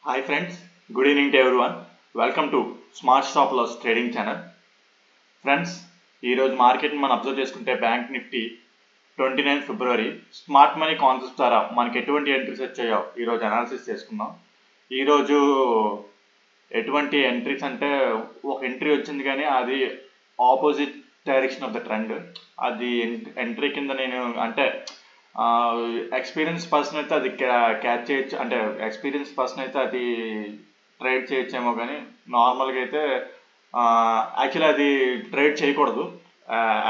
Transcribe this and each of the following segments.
Hi friends, good evening to everyone. Welcome to Smart Stop Loss Trading Channel. Friends, ఈ రోజు market మనం observe చేసుకుంటే bank Nifty 29 ఫిబ్రవరి smart money concept ద్వారా మనకి ఎటువంటి ఎంట్రీస్ వచ్చాయో ఈరోజు అనాలిసిస్ చేసుకుందాం. ఈరోజు ఎటువంటి ఎంట్రీస్ అంటే ఒక ఎంట్రీ వచ్చింది కానీ అది opposite direction of the trend. అది ఎంట్రీ కింద నేను అంటే ఎక్స్పీరియన్స్ పర్సన్ అయితే అది క్యాచ్ చేయొచ్చు, అంటే ఎక్స్పీరియన్స్ పర్సన్ అయితే అది ట్రేడ్ చేయొచ్చేమో, కానీ నార్మల్గా అయితే యాక్చువల్లీ అది ట్రేడ్ చేయకూడదు.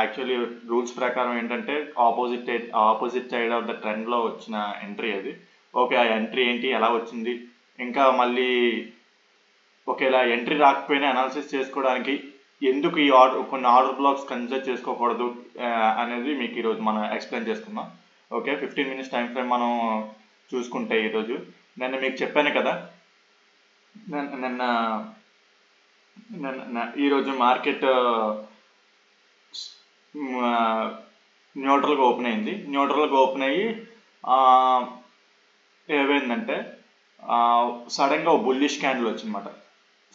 యాక్చువల్లీ రూల్స్ ప్రకారం ఏంటంటే ఆపోజిట్ సైడ్ ఆఫ్ ద ట్రెండ్లో వచ్చిన ఎంట్రీ అది. ఓకే, ఆ ఎంట్రీ ఏంటి, ఎలా వచ్చింది, ఇంకా మళ్ళీ ఒకేలా ఎంట్రీ రాకపోయినా అనాలిసిస్ చేసుకోవడానికి ఎందుకు ఈ కొన్ని ఆర్డర్ బ్లాక్స్ కన్సిడర్ చేసుకోకూడదు అనేది మీకు ఈరోజు మనం ఎక్స్ప్లెయిన్ చేసుకుందాం. ఓకే, 15 minutes టైం ఫ్రేమ్ మనం చూసుకుంటే ఈరోజు నిన్న మీకు చెప్పాను కదా, ఈరోజు మార్కెట్ న్యూట్రల్గా ఓపెన్ అయింది. న్యూట్రల్గా ఓపెన్ అయ్యి ఏమైందంటే సడన్గా బుల్లిష్ క్యాండిల్ వచ్చిందన్నమాట.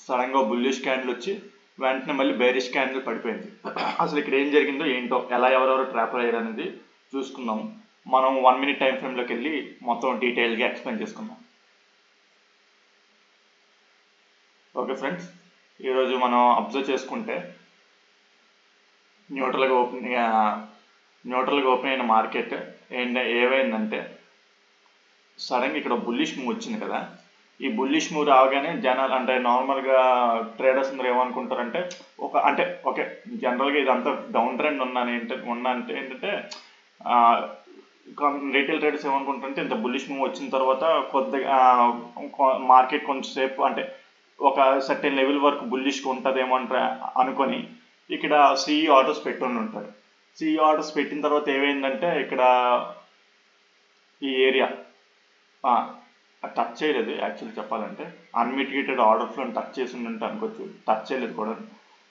సడన్గా బుల్లిష్ క్యాండిల్ వచ్చి వెంటనే మళ్ళీ బేరిష్ క్యాండిల్ పడిపోయింది. అసలు ఇక్కడ ఏం జరిగిందో ఏంటో, ఎలా ఎవరెవరు ట్రాప్ అయ్యారు అనేది చూసుకుందాం. మనం 1 minute టైం ఫ్రేమ్లోకి వెళ్ళి మొత్తం డీటెయిల్గా ఎక్స్ప్లెయిన్ చేసుకుందాం. ఓకే ఫ్రెండ్స్, ఈరోజు మనం అబ్జర్వ్ చేసుకుంటే న్యూట్రల్గా ఓపెన్ అయిన మార్కెట్ ఏమైందంటే సడన్గా ఇక్కడ బుల్లిష్ మూవ్ వచ్చింది కదా. ఈ బుల్లిష్ మూవ్ రావగానే జనాలు అంటే నార్మల్గా ట్రేడర్స్ అందరూ ఏమనుకుంటారంటే ఓకే జనరల్గా ఇదంతా డౌన్ ట్రెండ్ ఉన్నంటే ఏంటంటే రీటైల్ ట్రేడర్స్ ఏమనుకుంటారంటే ఇంత బుల్లిష్ మూవ్ వచ్చిన తర్వాత కొద్దిగా మార్కెట్ కొంచెంసేపు అంటే ఒక సర్టెన్ లెవెల్ వరకు బుల్లిష్గా ఉంటుందేమో అనుకొని ఇక్కడ సిఈ ఆర్డర్స్ పెట్టుకుని ఉంటారు. సిఈ ఆర్డర్స్ పెట్టిన తర్వాత ఏమైందంటే ఇక్కడ ఈ ఏరియా టచ్ చేయలేదు. యాక్చువల్లీ చెప్పాలంటే అన్మిటిగేటెడ్ ఆర్డర్ ఫ్లో టచ్ చేసి ఉంటే అనుకోవచ్చు, టచ్ చేయలేదు కూడా.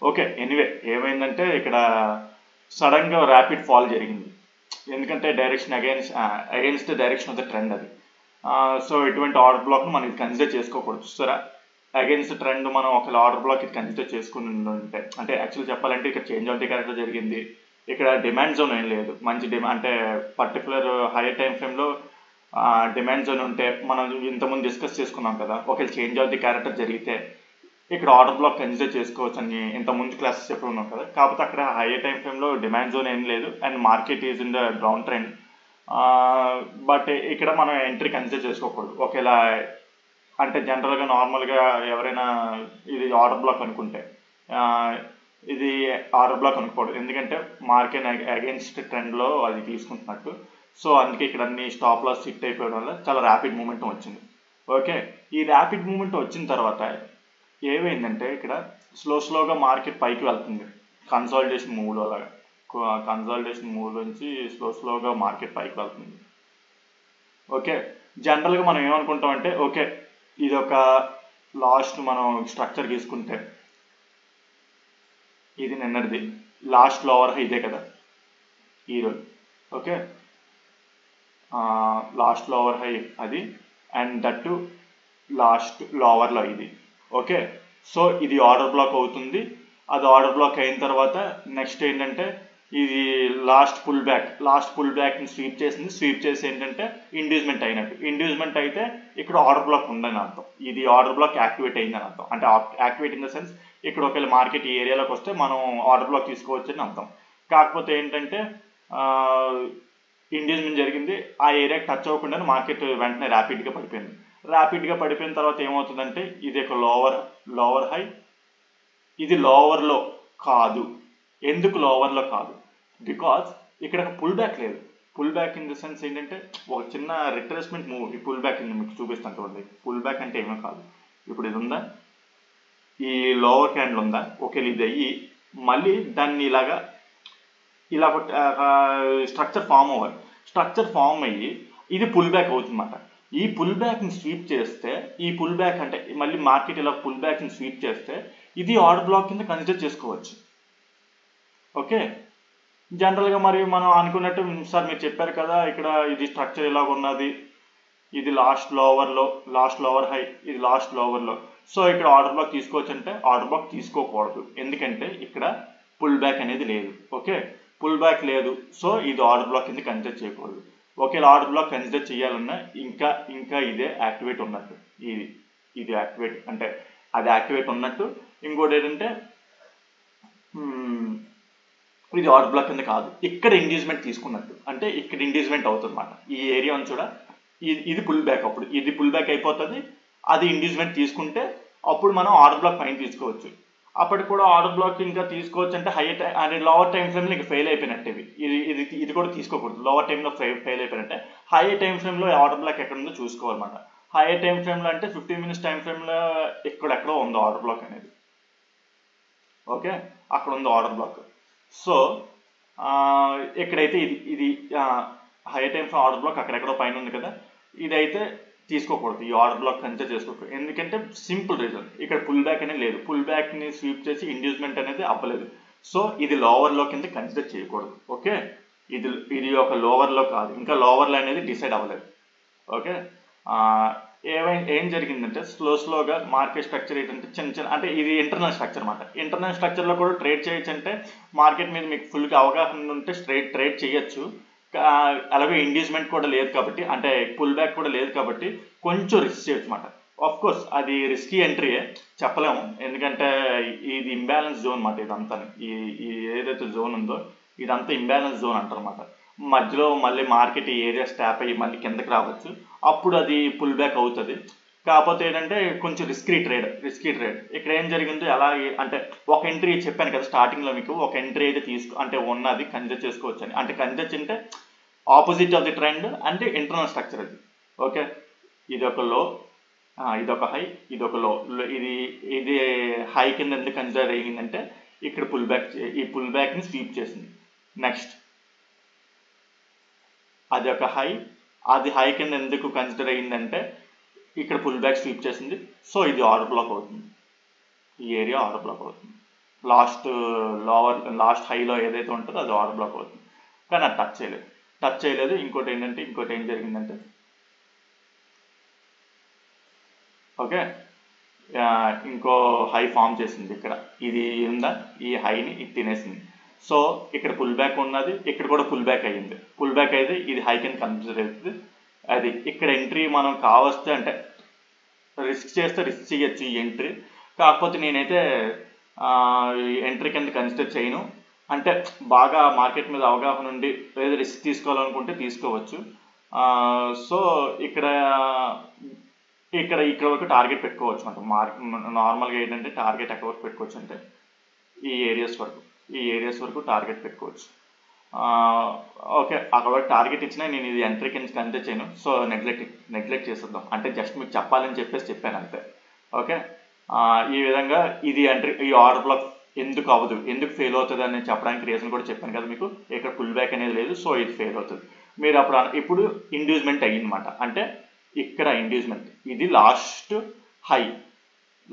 ఓకే, ఎనీవే ఏమైందంటే ఇక్కడ సడన్గా ర్యాపిడ్ ఫాల్ జరిగింది. ఎందుకంటే direction against direction of the trend అది. సో ఇటువంటి ఆర్డర్ బ్లాక్ను మనం ఇది కన్సిడర్ చేసుకోకూడదు. చూస్తారా, అగైన్స్ ట్రెండ్ మనం ఒక ఆర్డర్ బ్లాక్ ఇది కన్సిడర్ చేసుకుని ఉంటే, అంటే యాక్చువల్లీ చెప్పాలంటే ఇక్కడ చేంజ్ ఆఫ్ ది క్యారెక్టర్ జరిగింది. ఇక్కడ డిమాండ్ జోన్ ఏం లేదు, మంచి డిమాండ్ అంటే పర్టికులర్ హైయర్ టైం ఫ్రేమ్లో డిమాండ్ జోన్ ఉంటే మనం ఇంతకుముందు డిస్కస్ చేసుకున్నాం కదా. ఒకవేళ చేంజ్ ఆఫ్ ది క్యారెక్టర్ జరిగితే ఇక్కడ ఆర్డర్ బ్లాక్ కన్సిడర్ చేసుకోవచ్చు అని ఇంత ముందు క్లాసెస్ చెప్పి ఉన్నాం కదా. కాకపోతే అక్కడ హైయర్ టైం ఫ్రేమ్లో డిమాండ్ జోన్ ఏం లేదు and market is in the down trend. But ఇక్కడ మనం ఎంట్రీ కన్సిడర్ చేసుకోకూడదు. ఒకేలా అంటే జనరల్గా నార్మల్గా ఎవరైనా ఇది ఆర్డర్ బ్లాక్ అనుకుంటే ఇది ఆర్డర్ బ్లాక్ అనుకోకూడదు, ఎందుకంటే మార్కెట్ అగైన్స్ట్ ట్రెండ్లో అది తీసుకుంటున్నట్టు. సో అందుకే ఇక్కడ అన్ని స్టాప్ లాస్ హిట్ అయిపోవడం వల్ల చాలా ర్యాపిడ్ మూమెంట్ వచ్చింది. ఓకే, ఈ ర్యాపిడ్ మూమెంట్ వచ్చిన తర్వాత ఏమైందంటే ఇక్కడ స్లోగా మార్కెట్ పైకి వెళ్తుంది కన్సాలిడేషన్ మూవ్లో. అలాగా కన్సాలిడేషన్ మూవ్ నుంచి స్లోగా మార్కెట్ పైకి వెళ్తుంది. ఓకే, జనరల్గా మనం ఏమనుకుంటామంటే ఓకే ఇది ఒక లాస్ట్ మనం స్ట్రక్చర్ తీసుకుంటే ఇది నిన్నటిది లాస్ట్ లోవర్ హై ఇదే కదా ఈరోజు. ఓకే, లాస్ట్ లోవర్ హై అది అండ్ దట్ టు లాస్ట్ లోవర్లో ఇది. ఓకే, సో ఇది ఆర్డర్ బ్లాక్ అవుతుంది. అది ఆర్డర్ బ్లాక్ అయిన తర్వాత నెక్స్ట్ ఏంటంటే ఇది లాస్ట్ పుల్ బ్యాక్ని స్వీప్ చేసింది. స్వీప్ చేసి ఏంటంటే ఇండ్యూస్మెంట్ అయినట్టు. ఇండ్యూస్మెంట్ అయితే ఇక్కడ ఆర్డర్ బ్లాక్ ఉందని అర్థం. ఇది ఆర్డర్ బ్లాక్ యాక్టివేట్ అయిందని అర్థం. అంటే యాక్టివేట్ ఇన్ ద సెన్స్ ఇక్కడ ఒకవేళ మార్కెట్ ఈ ఏరియాలోకి వస్తే మనం ఆర్డర్ బ్లాక్ తీసుకోవచ్చు అని అర్థం. కాకపోతే ఏంటంటే ఇండ్యూస్మెంట్ జరిగింది, ఆ ఏరియాకి టచ్ అవ్వకుండా మార్కెట్ వెంటనే ర్యాపిడ్గా పడిపోయింది. ర్యాపిడ్గా పడిపోయిన తర్వాత ఏమవుతుందంటే ఇది ఒక లోవర్ హై, ఇది లోవర్లో కాదు. ఎందుకు లోవర్లో కాదు? బికాజ్ ఇక్కడ పుల్ బ్యాక్ లేదు. Pull back in the sense ఏంటంటే ఒక చిన్న రిట్రేస్మెంట్ మూవ్. ఈ పుల్ బ్యాక్ మీకు చూపిస్తాను చూడండి. పుల్ బ్యాక్ అంటే ఏమో కాదు. ఇప్పుడు ఇది ఉందా, ఈ లోవర్ క్యాండిల్ ఉందా, ఓకే ఇది అయ్యి మళ్ళీ దాన్ని ఇలా స్ట్రక్చర్ ఫామ్ అవ్వాలి. స్ట్రక్చర్ ఫామ్ అయ్యి ఇది పుల్ బ్యాక్ అవుతుందన్నమాట. ఈ పుల్ బ్యాక్ని స్వీప్ చేస్తే, ఈ పుల్ బ్యాక్ అంటే మళ్ళీ మార్కెట్ ఇలా పుల్ బ్యాక్ని స్వీప్ చేస్తే ఇది ఆర్డర్ బ్లాక్ కింద కన్సిడర్ చేసుకోవచ్చు. ఓకే, జనరల్గా మరి మనం అనుకున్నట్టు సార్ మీరు చెప్పారు కదా ఇక్కడ ఇది స్ట్రక్చర్ ఇలాగ ఉన్నది, ఇది లాస్ట్ లోవర్ హై, ఇది లాస్ట్ లోవర్ లో. సో ఇక్కడ ఆర్డర్ బ్లాక్ తీసుకోవచ్చు అంటే ఆర్డర్ బ్లాక్ తీసుకోకూడదు, ఎందుకంటే ఇక్కడ పుల్ బ్యాక్ అనేది లేదు. ఓకే, పుల్ బ్యాక్ లేదు, సో ఇది ఆర్డర్ బ్లాక్ కింద కన్సిడర్ చేయకూడదు. ఒకవేళ ఆర్డర్ బ్లాక్ కన్సిడర్ చేయాలన్నా ఇంకా ఇదే యాక్టివేట్ ఉన్నట్టు, ఇది యాక్టివేట్ అంటే అది యాక్టివేట్ ఉన్నట్టు. ఇంకోటి ఏంటంటే ఇది ఆర్డర్ బ్లాక్ కింద కాదు, ఇక్కడ ఇండ్యూస్మెంట్ తీసుకున్నట్టు, అంటే ఇక్కడ ఇండ్యూస్మెంట్ అవుతుంది అన్నమాట. ఈ ఏరియా అని చూడ, ఇది పుల్ బ్యాక్, అప్పుడు ఇది పుల్ బ్యాక్ అయిపోతుంది, అది ఇండ్యూస్మెంట్ తీసుకుంటే అప్పుడు మనం ఆర్డర్ బ్లాక్ పైన తీసుకోవచ్చు. అప్పటికి కూడా ఆర్డర్ బ్లాక్ ఇంకా తీసుకోవచ్చు అంటే అంటే లోవర్ టైం ఫ్రేమ్లో ఇంకా ఫెయిల్ అయిపోయినట్టే. ఇది కూడా తీసుకోకూడదు, లోవర్ టైంలో ఫెయిల్ అయిపోయినట్టే. హై టైం ఫ్రేమ్లో ఆర్డర్ బ్లాక్ ఎక్కడ ఉందో చూసుకోవాలన్నమాట. హై టైం ఫ్రేమ్లో అంటే 15 minutes టైం ఫ్రేమ్లో ఎక్కడెక్కడో ఉందో ఆర్డర్ బ్లాక్ అనేది. ఓకే, అక్కడ ఉంది ఆర్డర్ బ్లాక్. సో ఎక్కడైతే ఇది high time frame order black అక్కడెక్కడో పైన ఉంది కదా, ఇదైతే తీసుకోకూడదు, ఈ ఆర్డర్ బ్లాక్ కన్సిడర్ చేసుకోకూడదు. ఎందుకంటే సింపుల్ రీజన్, ఇక్కడ పుల్ బ్యాక్ అనేది లేదు, పుల్ బ్యాక్ ని స్వీప్ చేసి ఇండ్యూస్మెంట్ అనేది అవ్వలేదు. సో ఇది లోవర్ లో కింద కన్సిడర్ చేయకూడదు. ఓకే, ఇది ఒక లోవర్ లో కాదు, ఇంకా లోవర్ లో అనేది డిసైడ్ అవ్వలేదు. ఓకే, ఏం జరిగిందంటే స్లోగా మార్కెట్ స్ట్రక్చర్ ఏంటంటే చిన్న అంటే ఇది ఇంటర్నల్ స్ట్రక్చర్ అనమాట. ఇంటర్నల్ స్ట్రక్చర్లో కూడా ట్రేడ్ చేయొచ్చు, అంటే మార్కెట్ మీద మీకు ఫుల్గా అవగాహన ఉంటే ట్రేడ్ చేయొచ్చు. అలాగే ఇండ్యూస్మెంట్ కూడా లేదు కాబట్టి, అంటే పుల్ బ్యాక్ కూడా లేదు కాబట్టి కొంచెం రిస్క్ చేయొచ్చు అనమాట. ఆఫ్ కోర్స్ అది రిస్కీ ఎంట్రీయే చెప్పలేము, ఎందుకంటే ఇది ఇంబ్యాలెన్స్ జోన్ అన్నమాట. ఇదంతా ఈ ఏదైతే జోన్ ఉందో ఇదంతా ఇంబ్యాలెన్స్ జోన్ అంటారు అన్నమాట. మధ్యలో మళ్ళీ మార్కెట్ ఏరియా స్టాప్ అయ్యి మళ్ళీ కిందకి రావచ్చు, అప్పుడు అది పుల్ బ్యాక్ అవుతుంది. కాకపోతే ఏంటంటే కొంచెం రిస్కీ ట్రేడ్. ఇక్కడ ఏం జరిగిందో ఎలా అంటే ఒక ఎంట్రీ చెప్పాను కదా స్టార్టింగ్లో మీకు, ఒక ఎంట్రీ అయితే అంటే ఉన్నది కన్సిడర్ చేసుకోవచ్చు అని. అంటే కన్సిడర్ అంటే ఆపోజిట్ ఆఫ్ ది ట్రెండ్ అంటే ఇంటర్నల్ స్ట్రక్చర్ అది. ఓకే, ఇది ఒక లో, ఇది ఒక హై, ఇది ఒక లో. ఇది హై కింద ఎందుకు కన్సిడర్ అయ్యిందంటే ఇక్కడ ఈ పుల్ బ్యాక్ని స్వీప్ చేసింది. నెక్స్ట్ అది ఒక హై, అది హై కింద ఎందుకు కన్సిడర్ అయ్యిందంటే ఇక్కడ పుల్ బ్యాక్ స్వీప్ చేసింది. సో ఇది ఆర్డర్ బ్లాక్ అవుతుంది, ఈ ఏరియా ఆర్డర్ బ్లాక్ అవుతుంది. లాస్ట్ హైలో ఏదైతే ఉంటుందో అది ఆర్డర్ బ్లాక్ అవుతుంది, కానీ అది టచ్ చేయలేదు. ఇంకోటి ఏం జరిగిందంటే ఓకే, ఇంకో హై ఫామ్ చేసింది ఇక్కడ, ఇది ఉందా, ఈ హైని ఇది తినేసింది. సో ఇక్కడ పుల్ బ్యాక్ ఉన్నది, ఇక్కడ కూడా పుల్ బ్యాక్ అయ్యింది. పుల్ బ్యాక్ అయితే ఇది హై కింద కన్సిడర్ అవుతుంది. అది ఇక్కడ ఎంట్రీ మనం కావస్తే అంటే రిస్క్ చేస్తే రిస్క్ చేయొచ్చు ఈ ఎంట్రీ, కాకపోతే నేనైతే ఎంట్రీ కింద కన్సిడర్ చేయను. అంటే బాగా మార్కెట్ మీద అవగాహన ఉండి ఏదో రిస్క్ తీసుకోవాలనుకుంటే తీసుకోవచ్చు. సో ఇక్కడ వరకు టార్గెట్ పెట్టుకోవచ్చు అంటే నార్మల్గా ఏంటంటే టార్గెట్ ఎక్కడ వరకు పెట్టుకోవచ్చు అంటే ఈ ఏరియాస్ వరకు టార్గెట్ పెట్టుకోవచ్చు. ఓకే, అక్కడ వరకు టార్గెట్ ఇచ్చినా నేను ఇది ఎంట్రీ కింద కన్సిడర్ చేయను. సో నెగ్లెక్ట్ చేసేద్దాం, అంటే జస్ట్ మీకు చెప్పాలని చెప్పాను అంతే. ఓకే, ఈ విధంగా ఇది ఎంట్రీ, ఈ ఆర్డర్ బ్లాక్ ఎందుకు అవ్వదు, ఎందుకు ఫెయిల్ అవుతుంది అని చెప్పడానికి రీజన్ కూడా చెప్పాను కదా మీకు. ఇక్కడ పుల్ బ్యాక్ అనేది లేదు, సో ఇది ఫెయిల్ అవుతుంది. మీరు ఇప్పుడు ఇండ్యూస్మెంట్ అయ్యిందన్నమాట, అంటే ఇక్కడ ఇండ్యూస్మెంట్, ఇది last high,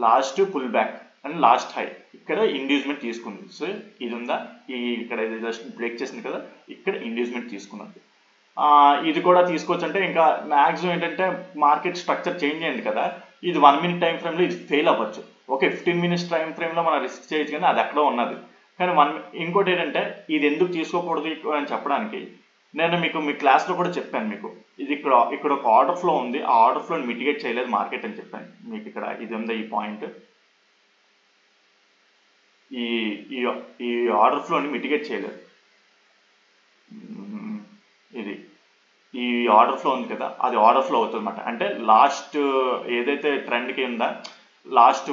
last pull back and last high, ఇక్కడ ఇండ్యూస్మెంట్ తీసుకుంది. సో ఇది ఉందా, ఇక్కడ జస్ట్ బ్రేక్ చేసింది కదా, ఇక్కడ ఇండ్యూస్మెంట్ తీసుకున్నది. ఇది కూడా తీసుకోవచ్చు. అంటే ఇంకా మ్యాక్సిమం ఏంటంటే మార్కెట్ స్ట్రక్చర్ చేంజ్ అయింది కదా, ఇది 1 minute టైం ఫ్రేమ్లో ఇది ఫెయిల్ అవ్వచ్చు. ఓకే, 15 minutes టైం ఫ్రేమ్లో మనం రిస్క్ చేయొచ్చు, కానీ అది ఎక్కడో ఉన్నది. కానీ ఇంకోటి ఏంటంటే ఇది ఎందుకు తీసుకోకూడదు అని చెప్పడానికి నేను మీ క్లాస్లో కూడా చెప్పాను మీకు. ఇది ఇక్కడ ఒక ఆర్డర్ ఫ్లో ఉంది, ఆ ఆర్డర్ ఫ్లోని మిటిగేట్ చేయలేదు మార్కెట్ అని చెప్పాను మీకు. ఇక్కడ ఇది ఉందా ఈ పాయింట్, ఈ ఆర్డర్ ఫ్లోని మిటిగేట్ చేయలేదు. ఈ ఆర్డర్ ఫ్లో ఉంది కదా, అది ఆర్డర్ ఫ్లో అవుతుంది అన్నమాట. అంటే లాస్ట్ ఏదైతే ట్రెండ్కి ఉందా, లాస్ట్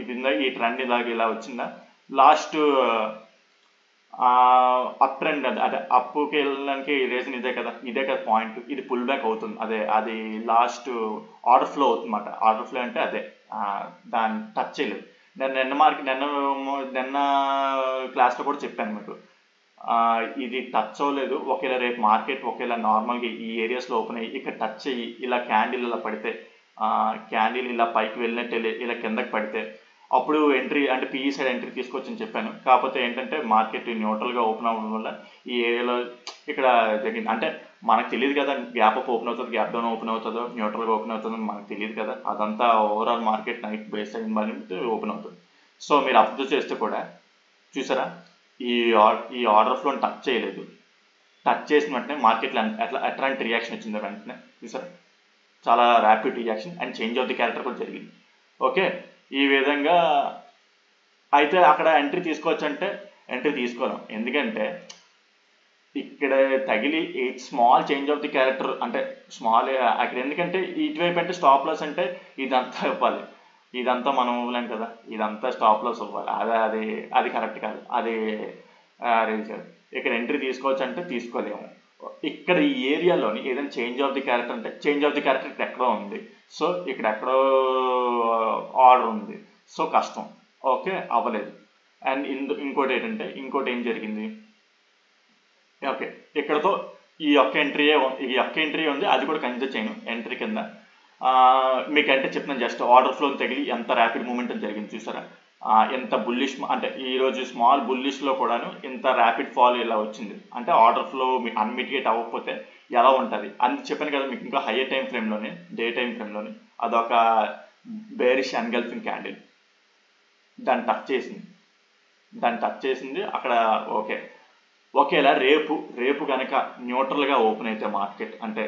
ఇది ఉందా, ఈ ట్రెండ్ ఇలా వచ్చిందా, లాస్ట్ అప్ ట్రెండ్ అదే అప్కి వెళ్ళడానికి రీజన్ ఇదే కదా పాయింట్. ఇది పుల్ బ్యాక్ అవుతుంది, అది లాస్ట్ ఆర్డర్ ఫ్లో అవుతుంది అన్నమాట. ఆర్డర్ ఫ్లో అంటే అదే, దాన్ని టచ్ చేయలేదు. నిన్న క్లాస్లో కూడా చెప్పాను మీకు, ఇది టచ్ అవ్వలేదు. ఒకేలా రేపు మార్కెట్ ఒకేలా నార్మల్గా ఈ ఏరియాస్లో ఓపెన్ అయ్యి ఇక్కడ టచ్ అయ్యి ఇలా క్యాండిల్ ఇలా పడితే, క్యాండిల్ ఇలా పైకి వెళ్ళినట్టు ఇలా కిందకి పడితే అప్పుడు ఎంట్రీ అంటే పిఈ సైడ్ ఎంట్రీ తీసుకొచ్చని చెప్పాను. కాకపోతే ఏంటంటే మార్కెట్ న్యూట్రల్గా ఓపెన్ అవ్వడం వల్ల ఈ ఏరియాలో ఇక్కడ జరిగింది. అంటే మనకు తెలియదు కదా గ్యాప్ అప్ ఓపెన్ అవుతుంది, గ్యాప్ డౌన్ ఓపెన్ అవుతుందో, న్యూట్రల్గా ఓపెన్ అవుతుందో మనకు తెలియదు కదా. అదంతా ఓవరాల్ మార్కెట్ నైట్ బేస్ అయిన బట్టి ఓపెన్ అవుతుంది. సో మీరు అబ్జర్వ్ చేస్తే కూడా చూసారా, ఈ ఆర్డర్ ఫ్లోని టచ్ చేయలేదు. టచ్ చేసిన వెంటనే మార్కెట్లో ఎట్లాంటి రియాక్షన్ వచ్చిందో వెంటనే చూసారా, చాలా rapid reaction and change of the character కూడా జరిగింది. ఓకే, ఈ విధంగా అయితే అక్కడ ఎంట్రీ తీసుకోవచ్చు అంటే ఎంట్రీ తీసుకోలేం. ఎందుకంటే ఇక్కడ తగిలి small change of the character అంటే స్మాల్ అక్కడ, ఎందుకంటే ఇటువైపు అంటే స్టాప్ లాస్ అంటే ఇదంతా ఇవ్వాలి, ఇదంతా మనం ఇవ్వలేం కదా, ఇదంతా స్టాప్ లాస్ ఇవ్వాలి. అది కరెక్ట్ కాదు, అది ఇక్కడ ఎంట్రీ తీసుకోవచ్చు అంటే తీసుకోలేము. ఇక్కడ ఈ ఏరియాలోని ఏదైనా చేంజ్ ఆఫ్ ది క్యారెక్టర్ అంటే చేంజ్ ఆఫ్ ది క్యారెక్టర్ ఇక్కడ ఎక్కడో ఉంది, సో ఇక్కడ ఎక్కడో ఆర్డర్ ఉంది, సో కష్టం. ఓకే, అవ్వలేదు. అండ్ ఇంకోటి ఏం జరిగింది, ఓకే ఇక్కడతో ఈ యొక్క ఎంట్రీ ఉంది, అది కూడా కన్సిడర్ చేయను ఎంట్రీ కింద. మీకు అంటే చెప్తున్నాను, జస్ట్ ఆర్డర్ ఫ్లో తగిలి ఎంత ర్యాపిడ్ మూమెంట్ జరిగింది చూసారా, ఎంత బుల్లిష్ అంటే ఈరోజు స్మాల్ బుల్లిష్లో కూడాను ఇంత ర్యాపిడ్ ఫాల్ ఇలా వచ్చింది అంటే ఆర్డర్ ఫ్లో అన్మిటిగేట్ అవ్వకపోతే ఎలా ఉంటుంది అని చెప్పాను కదా మీకు. ఇంకా హయ్యర్ టైం ఫ్రేమ్లోనే, డే టైం ఫ్రేమ్లోనే అదొక బేరిష్ ఎన్గల్ఫింగ్ క్యాండిల్ దాన్ని టచ్ చేసింది అక్కడ. ఓకే, ఒకేలా రేపు కనుక న్యూట్రల్గా ఓపెన్ అయితే మార్కెట్ అంటే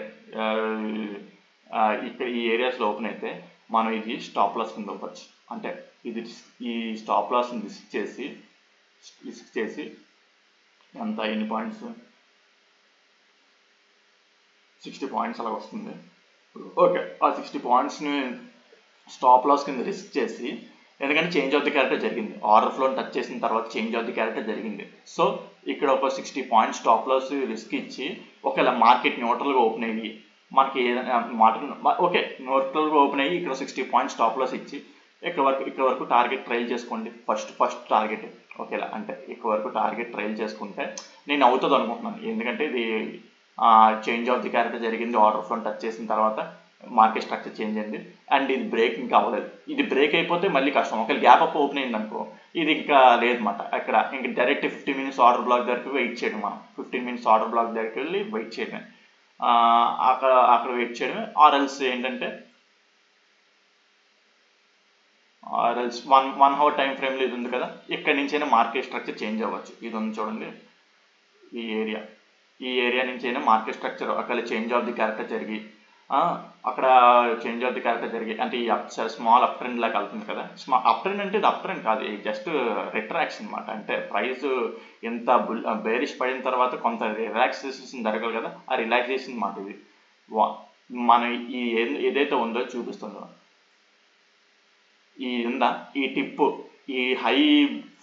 ఇక్కడ ఈ ఏరియాస్లో ఓపెన్ అయితే మనం ఇది స్టాప్ లాస్ కింద ఇవ్వచ్చు. అంటే ఇది ఈ స్టాప్ లాస్ని రిస్క్ చేసి ఎంత ఎన్ని పాయింట్స్, 60 పాయింట్స్ అలా వస్తుంది. ఓకే, ఆ 60 పాయింట్స్ని స్టాప్ లాస్ కింద రిస్క్ చేసి, ఎందుకంటే చేంజ్ ఆఫ్ ది క్యారెక్టర్ జరిగింది, ఆర్డర్ ఫ్లోని టచ్ చేసిన తర్వాత చేంజ్ ఆఫ్ ది క్యారెక్టర్ జరిగింది. సో ఇక్కడ ఒక 60 పాయింట్స్ స్టాప్ లాస్ రిస్క్ ఇచ్చి ఒకవేళ మార్కెట్ న్యూట్రల్గా ఓపెన్ అయ్యి మనకి ఏదైనా ఓకే న్యూట్రల్గా ఓపెన్ అయ్యి ఇక్కడ 60 పాయింట్స్ స్టాప్ లాస్ ఇచ్చి ఇక్కడ వరకు టార్గెట్ ట్రైల్ చేసుకోండి. ఫస్ట్ టార్గెట్ ఓకేలా అంటే ఇక్కడ వరకు టార్గెట్ ట్రైల్ చేసుకుంటే నేను అవుతుంది అనుకుంటున్నాను. ఎందుకంటే ఇది చేంజ్ ఆఫ్ ది క్యారెక్టర్ జరిగింది, ఆర్డర్ ఫ్లోని టచ్ చేసిన తర్వాత మార్కెట్ స్ట్రక్చర్ చేంజ్ అయింది అండ్ ఇది బ్రేక్ ఇంకా అవ్వలేదు. ఇది బ్రేక్ అయిపోతే మళ్ళీ కష్టం. ఒకవేళ గ్యాప్ అప్ ఓపెన్ అయింది అనుకో ఇది ఇంకా లేదన్నమాట. అక్కడ ఇంకా డైరెక్ట్ 15 మినిట్స్ ఆర్డర్ బ్లాక్ దగ్గరికి వెయిట్ చేయడం, మనం 15 మినిట్స్ ఆర్డర్ బ్లాక్ దగ్గరికి వెళ్ళి వెయిట్ చేయడమే, అక్కడ వెయిట్ చేయడమే. ఆర్ఎల్స్ ఏంటంటే ఆర్ఎల్స్ 1 అవర్ టైం ఫ్రేమ్లో ఇది ఉంది కదా, ఇక్కడి నుంచైనా మార్కెట్ స్ట్రక్చర్ చేంజ్ అవ్వచ్చు. ఇది ఉంది చూడండి, ఈ ఏరియా నుంచి అయినా మార్కెట్ స్ట్రక్చర్ ఒకవేళ చేంజ్ ఆఫ్ ది క్యారెక్టర్ జరిగి అక్కడ చేంజ్ ఆఫ్ ది క్యారెక్టర్ జరిగి అంటే ఈ స్మాల్ అప్ ట్రెండ్ లాగా వెళ్తుంది కదా. అప్ ట్రెండ్ అంటే ఇది అప్ ట్రెండ్ కాదు, జస్ట్ రిట్రాక్షన్ అనమాట. అంటే ప్రైస్ ఎంత బేరిష్ పడిన తర్వాత కొంత రిలాక్సేషన్ జరగాలి కదా, ఆ రిలాక్సేషన్ అన్నమాట. ఇది మనం ఈ ఏదైతే ఉందో చూపిస్తుందో ఈ టిప్ ఈ హై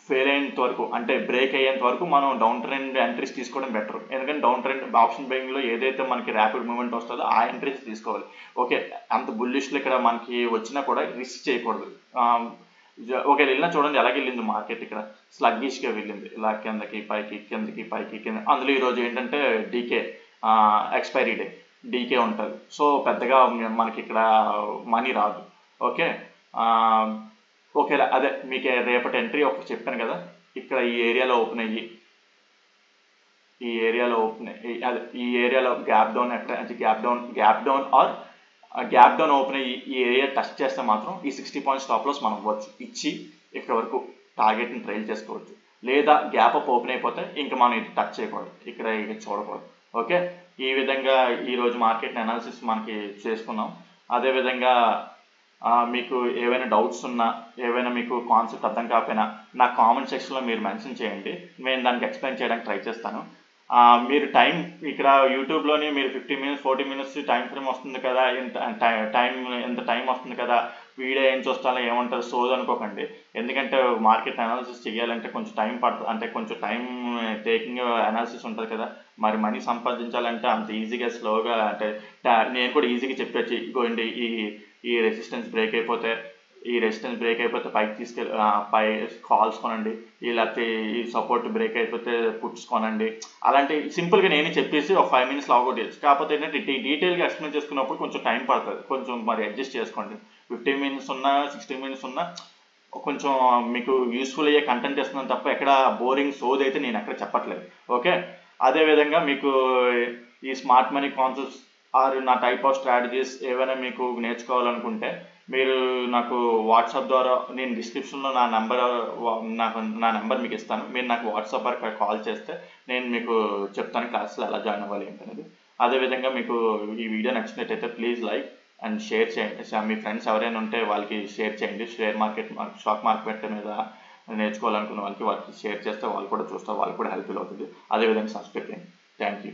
ఫెయిల్ అయ్యేంత వరకు అంటే బ్రేక్ అయ్యేంత వరకు మనం డౌన్ ట్రెండ్ ఎంట్రీస్ తీసుకోవడం బెటర్. ఎందుకంటే డౌన్ ట్రెండ్ ఆప్షన్ బయింగ్లో ఏదైతే మనకి ర్యాపిడ్ మూవ్మెంట్ వస్తుందో ఆ ఎంట్రీస్ తీసుకోవాలి. ఓకే, అంత బుల్లిష్లో ఇక్కడ మనకి వచ్చినా కూడా రిస్క్ చేయకూడదు. ఒకవేళ వెళ్ళినా చూడండి ఎలాగ వెళ్ళింది మార్కెట్, ఇక్కడ స్లగ్గిష్గా వెళ్ళింది, ఇలా కిందకి పైకి కిందకి పైకి కింద. అందులో ఈరోజు ఏంటంటే డీకే ఎక్స్పైరీ డే డీకే ఉంటుంది, సో పెద్దగా మనకి ఇక్కడ మనీ రాదు. ఓకే, ఓకేలా అదే మీకు రేపటి ఎంట్రీ ఒకటి చెప్పాను కదా, ఇక్కడ ఈ ఏరియాలో ఓపెన్ అయ్యి ఈ ఏరియాలో gap down gap down open అయ్యి ఈ ఏరియా టచ్ చేస్తే మాత్రం ఈ 60 పాయింట్స్ స్టాప్ లాస్ మనం ఇవ్వచ్చు, ఇచ్చి ఇక్కడ వరకు టార్గెట్ని ట్రైల్ చేసుకోవచ్చు. లేదా గ్యాప్ అప్ ఓపెన్ అయిపోతే ఇంకా మనం ఇది టచ్ చేయకూడదు, ఇక్కడ చూడకూడదు. ఓకే, ఈ విధంగా ఈరోజు మార్కెట్ అనాలిసిస్ మనకి చేసుకున్నాం. అదేవిధంగా మీకు ఏవైనా డౌట్స్ ఉన్నా, ఏవైనా మీకు కాన్సెప్ట్ అర్థం కాకపోయినా నా కామెంట్ సెక్షన్లో మీరు మెన్షన్ చేయండి, నేను దానికి ఎక్స్ప్లెయిన్ చేయడానికి ట్రై చేస్తాను. మీరు టైం ఇక్కడ యూట్యూబ్లోని మీరు 15 మినిట్స్ 40 మినిట్స్ టైం ఫ్రేమ్ వస్తుంది కదా, ఎంత టైం వస్తుంది కదా, వీడియో ఏం చూస్తానో ఏమంటారు సోది అనుకోకండి. ఎందుకంటే మార్కెట్ అనాలిసిస్ చేయాలంటే కొంచెం టైం పడుతుంది, అంటే కొంచెం టైం టేకింగ్ అనాలిసిస్ ఉంటుంది కదా. మరి మనీ సంపాదించాలంటే అంత ఈజీగా స్లోగా అంటే నేను కూడా ఈజీగా చెప్పచ్చు, ఇగోండి ఈ రెసిస్టెన్స్ బ్రేక్ అయిపోతే పైకి తీసుకెళ్ళి పై కాల్స్ కొనండి, లేకపోతే ఈ సపోర్ట్ బ్రేక్ అయిపోతే పుట్స్ కొనండి. అలాంటి సింపుల్గా నేను చెప్పేసి ఒక 5 మినిట్స్ లాగౌట్ చేయొచ్చు. కాకపోతే ఏంటంటే డీటెయిల్గా ఎక్స్ప్లెయిన్ చేసుకున్నప్పుడు కొంచెం టైం పడుతుంది, కొంచెం మరి అడ్జస్ట్ చేసుకోండి. 15 మినిట్స్ ఉన్నా 16 మినిట్స్ ఉన్నా కొంచెం మీకు యూస్ఫుల్ అయ్యే కంటెంట్ ఇస్తున్నాను తప్ప ఎక్కడ బోరింగ్ సోది అయితే నేను ఎక్కడ చెప్పట్లేదు. ఓకే, అదేవిధంగా మీకు ఈ స్మార్ట్ మనీ కాన్సెప్ట్స్ ఆర్ నా టైప్ ఆఫ్ స్ట్రాటజీస్ ఏవైనా మీకు నేర్చుకోవాలనుకుంటే మీరు నాకు వాట్సాప్ ద్వారా, నేను డిస్క్రిప్షన్లో నా నెంబర్ మీకు ఇస్తాను. మీరు నాకు వాట్సాప్ కాల్ చేస్తే నేను మీకు చెప్తాను క్లాసులో ఎలా జాయిన్ అవ్వాలి ఏంటనేది. అదేవిధంగా మీకు ఈ వీడియో నచ్చినట్టయితే ప్లీజ్ లైక్ అండ్ షేర్ చేయండి. మీ ఫ్రెండ్స్ ఎవరైనా ఉంటే వాళ్ళకి షేర్ చేయండి. స్టాక్ మార్కెట్ మీద నేర్చుకోవాలనుకున్న వాళ్ళకి షేర్ చేస్తే వాళ్ళు కూడా చూస్తారు, వాళ్ళకి కూడా హెల్ప్ఫుల్ అవుతుంది. అదేవిధంగా సబ్స్క్రైబ్ చేయండి. Thank you.